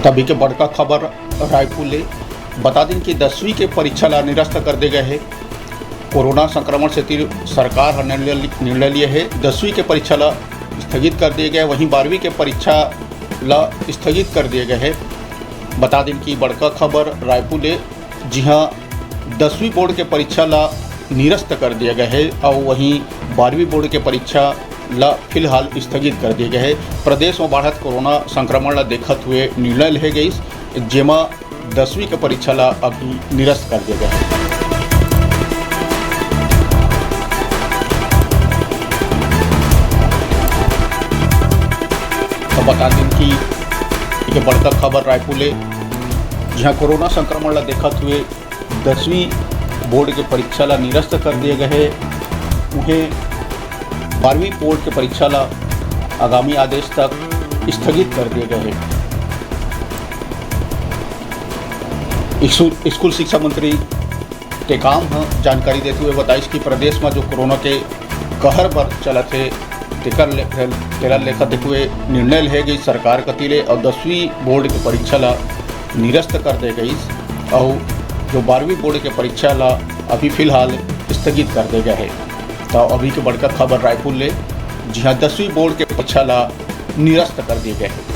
तभी के बड़का खबर रायपुर ले बता दें कि 10वीं के परीक्षा ला निरस्त कर दे गए है। कोरोना संक्रमण से सरकार हर निर्णय लिए है 10वीं के परीक्षा ला स्थगित कर दिए गए, वहीं 12वीं के परीक्षा ला स्थगित कर दिए गए है। बता दें कि बड़का खबर रायपुर ले जी हाँ 10वीं बोर्ड के परीक्षा ला निरस्त कर दिया गया है और वहीं 12वीं बोर्ड के परीक्षा ला फिलहाल स्थगित कर दिए गए है। प्रदेश में बढ़त कोरोना संक्रमण ला देखते हुए निर्णय लिए गई, जेमा 10वीं के परीक्षा ला अभी निरस्त कर दिया गया है। तो बता दें कि एक बड़का खबर रायपुर ले जहाँ कोरोना संक्रमण ला देखते हुए 10वीं बोर्ड के परीक्षा ला निरस्त कर दिए गए है, उन्हें 12वीं बोर्ड के परीक्षा ला आगामी आदेश तक स्थगित कर दिए गए हैं। स्कूल शिक्षा मंत्री टेकाम जानकारी देते हुए बताइस कि प्रदेश में जो कोरोना के कहर पर चलत है तेरा लेखा देखते हुए निर्णय लिए गई सरकार कतीले और 10वीं बोर्ड के परीक्षा ला निरस्त कर दे गई और जो 12वीं बोर्ड के परीक्षा ला अभी फिलहाल स्थगित कर दे गया है। तो अभी के बड़का खबर रायपुर ले जी हाँ 10वीं बोर्ड के परीक्षा ला निरस्त कर दिए गए हैं।